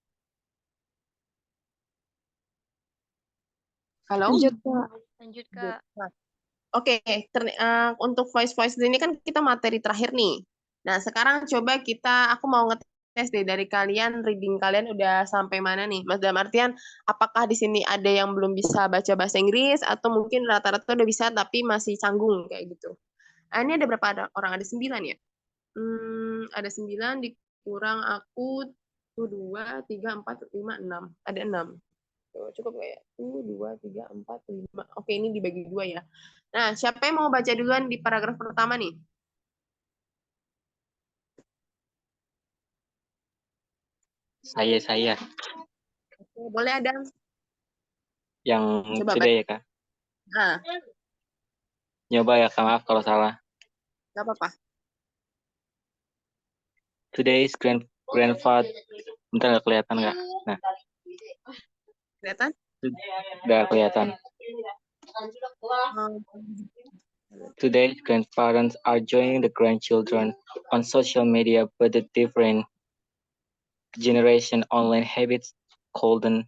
Halo? Lanjut, Kak. Lanjut, Kak. Oke, untuk voice ini kan kita materi terakhir nih. Nah, sekarang coba aku mau ngetes deh dari kalian, reading kalian udah sampai mana nih? Mas, dalam artian, apakah di sini ada yang belum bisa baca bahasa Inggris, atau mungkin rata-rata udah bisa tapi masih canggung kayak gitu. Ini ada berapa orang? Ada 9 ya? Ada 9, dikurang aku, 2, 3, 4, 5, 6. Ada 6. Cukup nggak ya? 2, 3, 4, 5. Oke, ini dibagi 2 ya. Nah, siapa yang mau baca duluan di paragraf pertama nih? Saya. Oke, boleh Adam. Yang Coba sudah ya, Kak. Nah, Nyoba ya, Kak. Maaf kalau salah. nggak apa-apa. Today's grandfather. Bentar, nggak kelihatan nggak? Nah, Kelihatan? udah kelihatan. Today's grandparents are joining the grandchildren on social media, but the different generation online habits couldn't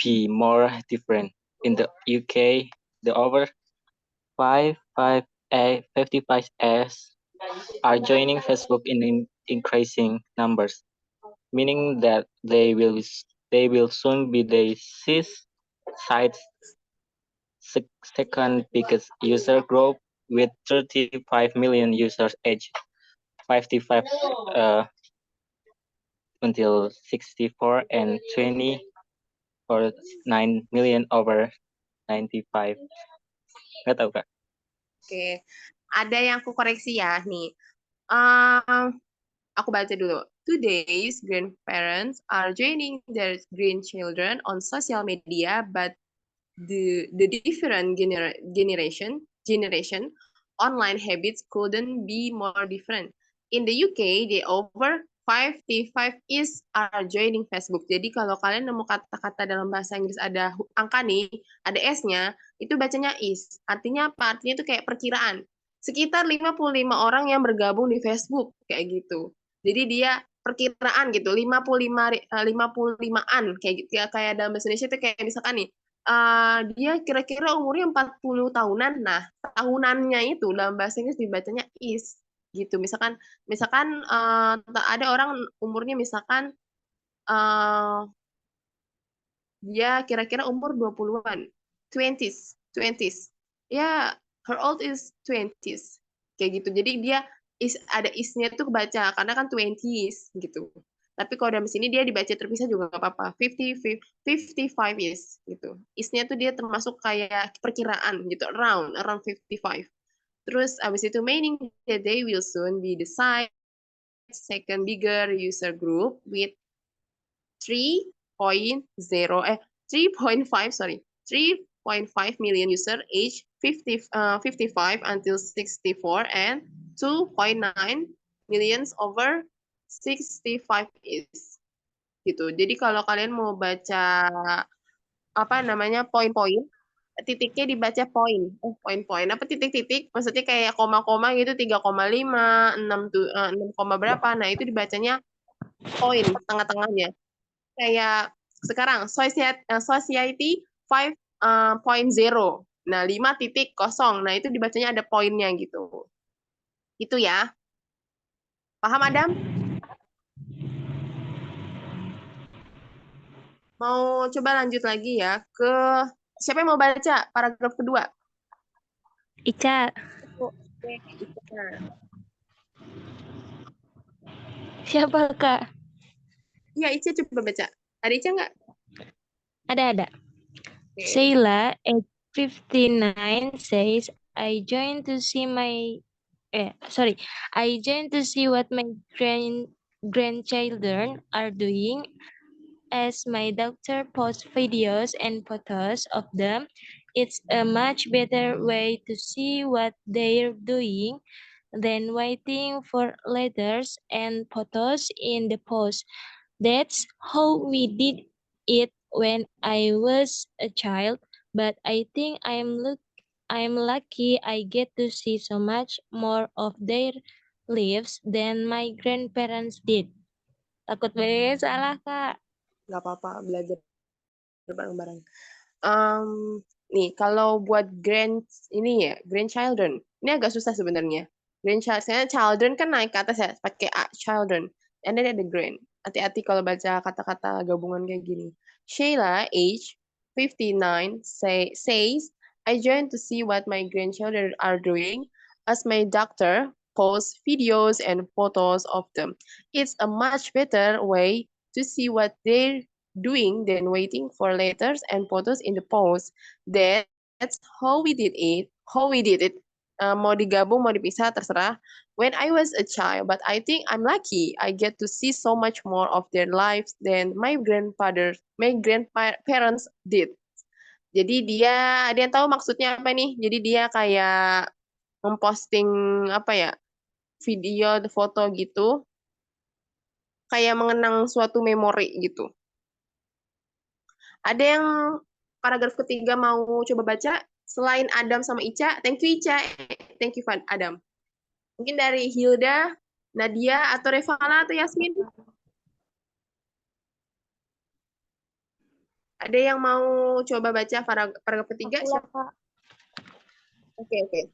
be more different. In the UK, the over 55s are joining Facebook in increasing numbers, meaning that they will soon be the site's second biggest user group with 35 million users aged 55 until 64 and 20 or 9 million over 95. Nggak tahu, Kak. Oke. Ada yang aku koreksi ya nih. Um, Aku baca dulu. Today's grandparents are joining their grandchildren on social media, but the different generation online habits couldn't be more different. In the UK, the over 55 is are joining Facebook. Jadi kalau kalian nemu kata-kata dalam bahasa Inggris ada angka nih, ada S-nya, itu bacanya is. Artinya apa? Artinya itu kayak perkiraan. Sekitar 55 orang yang bergabung di Facebook kayak gitu. Jadi dia perkiraan gitu, 55-an kayak gitu. Kayak dalam bahasa Indonesia itu kayak misalkan nih, dia kira-kira umurnya 40 tahunan. Nah, tahunannya itu dalam bahasa Inggris dibacanya is gitu. Misalkan ada orang umurnya misalkan dia kira-kira umur 20-an, 20s. Ya, her old is 20s. Kayak gitu. Jadi dia ada is-nya tuh kebaca karena kan 20s gitu. Tapi kalau dalam sini dia dibaca terpisah juga nggak apa-apa. 55 is gitu. Is-nya tuh dia termasuk kayak perkiraan gitu, around 55. Terus abis itu meaning that they will soon be the second bigger user group with 3.5 million user age 55 until 64 and 2.9 millions over 65 is gitu. Jadi kalau kalian mau baca apa namanya poin-poin, titiknya dibaca poin. Poin-poin apa titik-titik? Maksudnya kayak koma-koma gitu 3,5, 6 berapa. Nah, itu dibacanya poin tengah-tengahnya. Kayak sekarang society 5.0. Nah, 5.0. Nah, itu dibacanya ada poinnya gitu. Itu ya. Paham, Adam? Mau coba lanjut lagi ya ke siapa yang mau baca paragraf kedua? Ica, Oke, Ica. siapa Kak? Iya, Ica coba baca. Ada Ica nggak? Ada. Oke. Sheila at 59 says, I joined to see what my grandchildren are doing. As my doctor posts videos and photos of them, it's a much better way to see what they're doing than waiting for letters and photos in the post. That's how we did it when I was a child, but I think I'm lucky I get to see so much more of their lives than my grandparents did. Takut banget salah, Kak. Nggak apa-apa, belajar bareng-bareng. Nih, kalau buat grandchildren, ini agak susah sebenarnya. Children kan naik ke atas ya, pakai A, children. And then ada grand. Hati-hati kalau baca kata-kata gabungan kayak gini. Sheila, age 59, says, I joined to see what my grandchildren are doing as my doctor posts videos and photos of them. It's a much better way to see what they're doing than waiting for letters and photos in the post. That's how we did it. Mau digabung, mau dipisah, terserah. When I was a child, but I think I'm lucky. I get to see so much more of their lives than my grandparents did. Jadi dia, ada yang tahu maksudnya apa nih? Jadi dia kayak memposting apa ya, video, foto gitu, kayak mengenang suatu memori gitu. Ada yang paragraf ketiga mau coba baca? Selain Adam sama Ica, thank you Ica, thank you Adam. Mungkin dari Hilda, Nadia, atau Revala, atau Yasmin? Ada yang mau coba baca paragraf ketiga? Aku lah, Kak. Oke.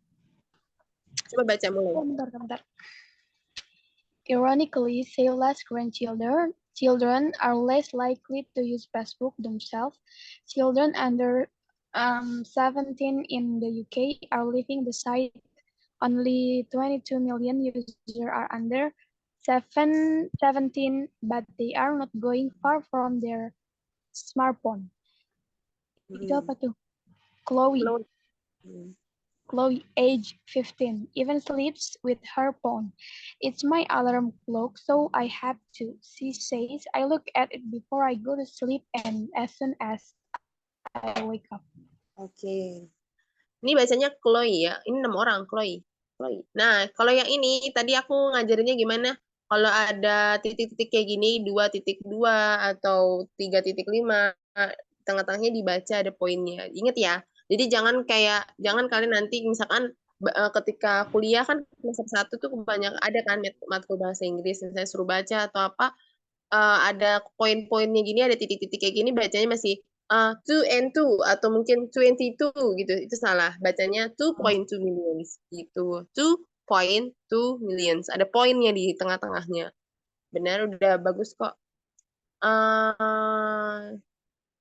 Coba baca mulai. Bentar. Ironically, Sheila's grandchildren are less likely to use Facebook themselves. Children under 17 in the UK are leaving the site. Only 22 million users are under 17, but they are not going far from their smartphone. Itu apa tuh? Chloe. Chloe, age 15, even sleeps with her phone. It's my alarm clock, so I have to. She says I look at it before I go to sleep and as soon as I wake up. Oke. Ini bacanya Chloe ya. Ini 6 orang, Chloe. Chloe. Nah, kalau yang ini tadi aku ngajarinnya gimana? Kalau ada titik-titik kayak gini, 2.2 atau 3.5, tengah-tengahnya dibaca ada poinnya. Ingat ya. Jadi jangan kalian nanti misalkan ketika kuliah kan semester 1 tuh kebanyakan ada kan matkul bahasa Inggris, misalnya suruh baca atau apa, ada poin-poinnya gini, ada titik-titik kayak gini, bacanya masih 2 and 2 atau mungkin 22 gitu. Itu salah. Bacanya 2.2 millions gitu. 2.2 millions. Ada poinnya di tengah-tengahnya. Benar, udah bagus kok.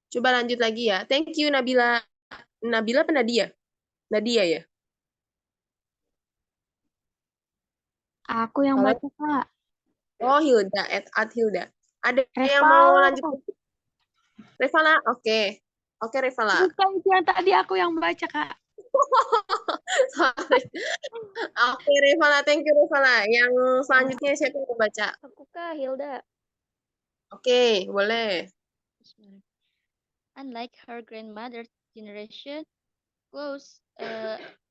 Coba lanjut lagi ya. Thank you Nabila. Nabila apa Nadia? Nadia ya? Aku yang Kalau- baca, Kak. Oh, Hilda, at Hilda. Ada yang Revala. mau lanjut? Revala, oke. Oke, Revala. Bukan itu yang tadi aku yang baca, Kak. Sorry. Oke, Revala, thank you Revala. Yang selanjutnya siapa yang mau baca? Aku Kak, Hilda. Oke, boleh. Unlike her grandmother's generation, Chloe's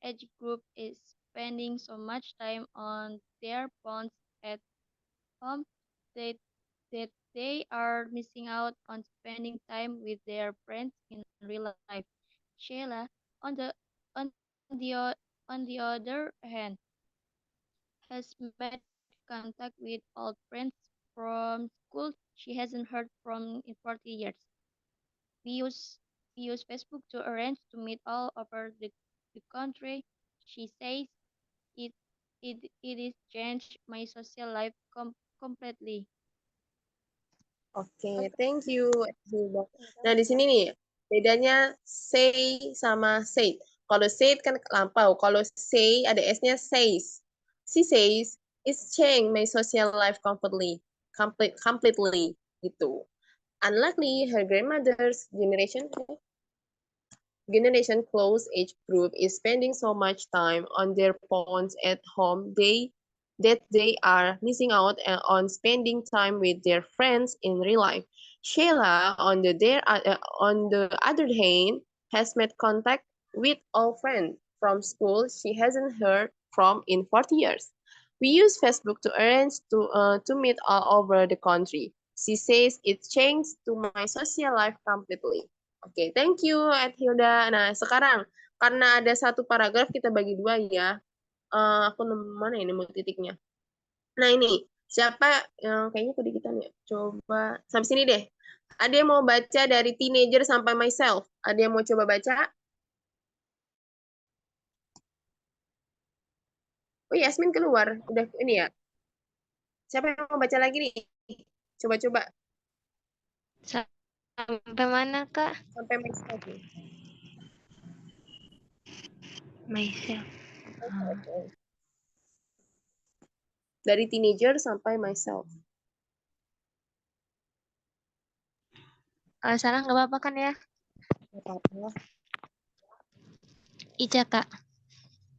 age group is spending so much time on their phones at home that they are missing out on spending time with their friends in real life. Sheila, on the on on the other hand, has made contact with old friends from school she hasn't heard from in 40 years. We use Facebook to arrange to meet all over the country. She says it it is changed my social life completely. Oke, thank you. Hilda. Nah, di sini nih, bedanya say sama said. Kalau said kan lampau. Kalau say, ada S-nya says. She says, it's changed my social life completely, gitu. Unlikely, her grandmother's generation close age group is spending so much time on their phones at home that they are missing out on spending time with their friends in real life. Sheila, on the other hand, has made contact with all friends from school she hasn't heard from in 40 years. We use Facebook to arrange to meet all over the country. She says it changed to my social life completely. Oke, thank you, Ed Hilda. Nah, sekarang karena ada satu paragraf kita bagi dua ya. Aku mana ini mau titiknya? Nah, ini siapa yang kayaknya kedikitan ya? Coba sampai sini deh. Ada yang mau baca dari teenager sampai myself? Ada yang mau coba baca? Oh, Yasmin keluar. Udah ini ya. Siapa yang mau baca lagi nih? Coba-coba. Sampai mana, Kak? Sampai myself nih. Myself. Dari teenager sampai myself. Kalau salah nggak apa-apa kan ya? Gak apa-apa. Ica, Kak.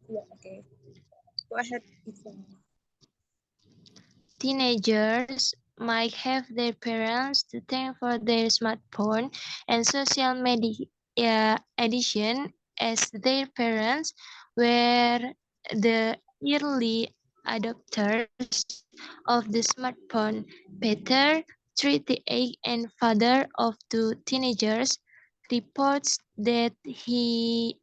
Ya, oke. Go ahead, Isa. Teenagers might have their parents to thank for their smartphone and social media addiction, as their parents were the early adopters of the smartphone. Peter, 38 and father of two teenagers, reports that he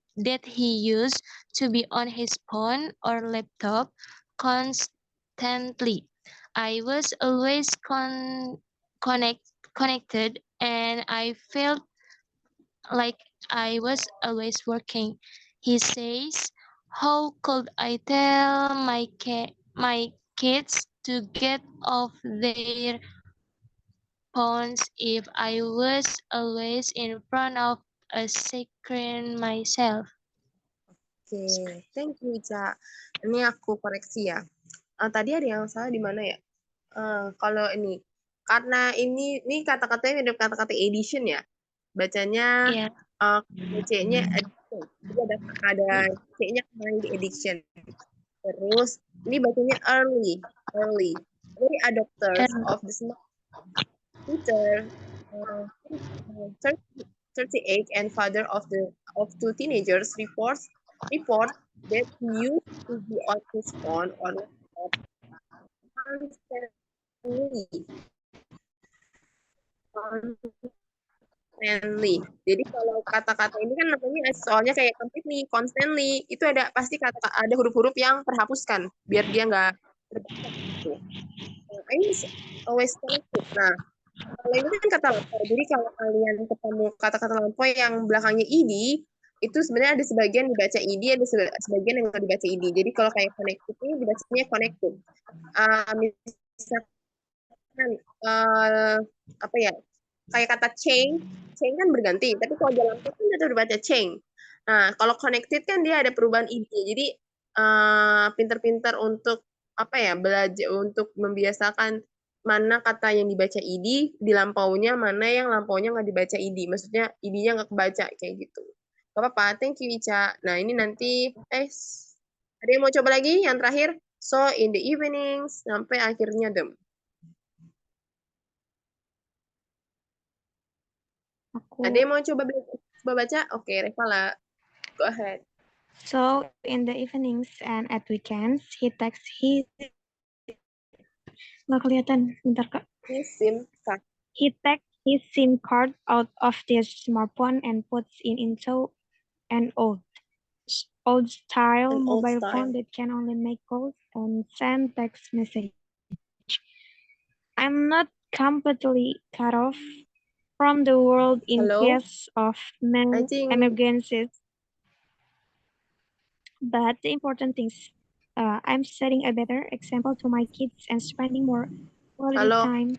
used to be on his phone or laptop constantly. I was always connected, and I felt like I was always working. He says, "How could I tell my kids to get off their phones if I was always in front of a screen myself?" Oke, thank you, Ica. Ini aku koreksi ya. Tadi ada yang salah di mana ya? Kalau ini, karena ini kata-katanya mirip kata-kata edition ya. Bacanya Iya. C-nya Jadi ada C-nya kemarin di addiction. Terus ini bacanya early. Very adopters of the smart Twitter, 38 and father of two teenagers report that he used to be on his phone or laptop constantly. Jadi kalau kata-kata ini kan namanya soalnya kayak completely, constantly, itu ada pasti ada huruf-huruf yang terhapuskan biar dia nggak terbaca gitu. I was always connected. Nah, kalau ini kan kata lampau. Jadi kalau kalian ketemu kata-kata lampau yang belakangnya id, itu sebenarnya ada sebagian dibaca id, ada sebagian yang nggak dibaca id. Jadi kalau kayak connected ini dibacanya connected. Misalkan apa ya? Kayak kata chain kan berganti. Tapi kalau dalam itu kan udah dibaca chain. Nah, kalau connected kan dia ada perubahan id. Jadi pinter-pinter untuk apa ya, belajar untuk membiasakan mana kata yang dibaca id di lampaunya, mana yang lampaunya nggak dibaca id. Maksudnya id-nya nggak kebaca kayak gitu. Gak apa-apa, thank you Ica. Nah ini nanti ada yang mau coba lagi yang terakhir? So in the evenings sampai akhirnya them. Ada yang mau coba baca? Oke, Revala, go ahead. So in the evenings and at weekends, he takes his nggak kelihatan, bentar Kak. His SIM card. He takes his SIM card out of the smartphone and puts it into an old style mobile phone that can only make calls and send text message. I'm not completely cut off from the world in case of emergencies. But the important thing is I'm setting a better example to my kids and spending more quality time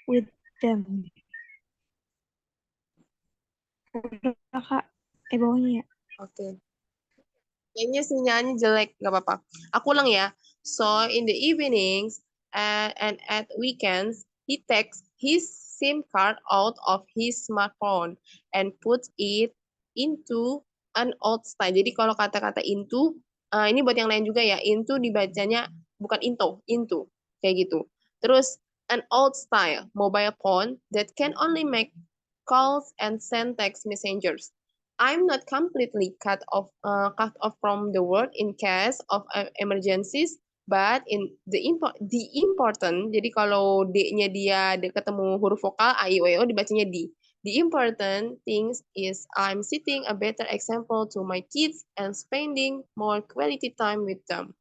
with them. Bawahnya ya. Oke. Kayaknya sinyalnya jelek, nggak apa-apa. Aku ulang ya. So in the evenings and at weekends, he takes his SIM card out of his smartphone and puts it into an old style. Jadi kalau kata-kata into, ini buat yang lain juga ya. Into dibacanya bukan into kayak gitu. Terus an old style mobile phone that can only make calls and send text messengers. I'm not completely cut off from the world in case of emergencies, but in the important. Jadi kalau D-nya dia ketemu huruf vokal a i o e o dibacanya D. The important things is I'm setting a better example to my kids and spending more quality time with them.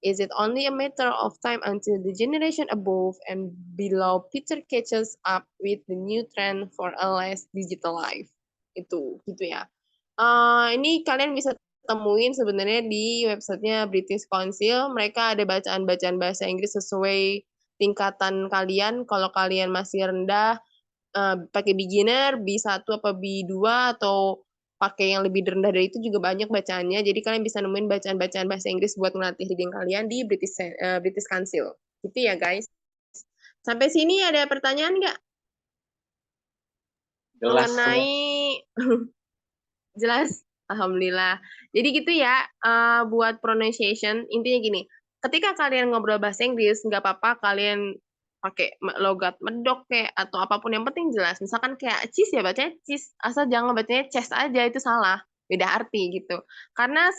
Is it only a matter of time until the generation above and below Peter catches up with the new trend for a less digital life? Itu gitu ya. Ini kalian bisa temuin sebenarnya di websitenya British Council. Mereka ada bacaan-bacaan bahasa Inggris sesuai tingkatan kalian. Kalau kalian masih rendah, pakai beginner, B1 apa B2, atau pakai yang lebih rendah dari itu juga banyak bacaannya. Jadi kalian bisa nemuin bacaan-bacaan bahasa Inggris buat melatih reading kalian di British Council. Gitu ya guys. Sampai sini ada pertanyaan nggak? Mengenai jelas, alhamdulillah. Jadi gitu ya, buat pronunciation intinya gini. Ketika kalian ngobrol bahasa Inggris, nggak apa-apa kalian pakai logat medok kayak atau apapun yang penting jelas. Misalkan kayak cheese ya bacanya cheese, asal jangan bacanya chest aja, itu salah, beda arti gitu. Karena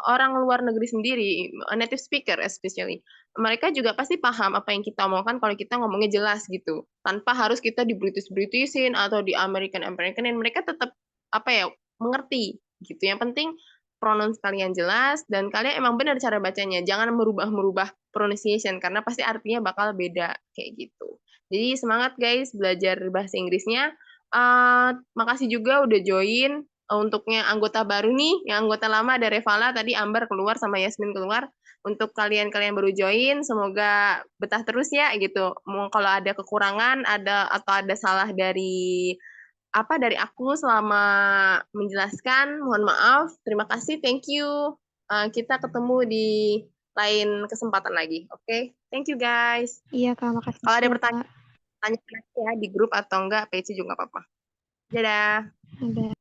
orang luar negeri sendiri, native speaker especially, mereka juga pasti paham apa yang kita omongkan kalau kita ngomongnya jelas gitu. Tanpa harus kita di Britishin atau di Americanin, mereka tetap apa ya, mengerti gitu. Yang penting pronounce kalian jelas dan kalian emang benar cara bacanya. Jangan merubah pronunciation karena pasti artinya bakal beda kayak gitu. Jadi semangat guys belajar bahasa Inggrisnya. Makasih juga udah join. Untuknya anggota baru nih, yang anggota lama ada Revala, tadi Amber keluar sama Yasmin keluar. Untuk kalian baru join, semoga betah terus ya gitu. Kalau ada kekurangan, atau ada salah dari aku selama menjelaskan, mohon maaf, terima kasih, thank you. Kita ketemu di lain kesempatan lagi, oke? Thank you guys. Iya Kak, makasih. Kalau ada pertanyaan ya di grup atau enggak, PC juga nggak apa-apa. Dadah. Dadah.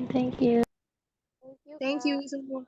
Thank you. Thank you semua.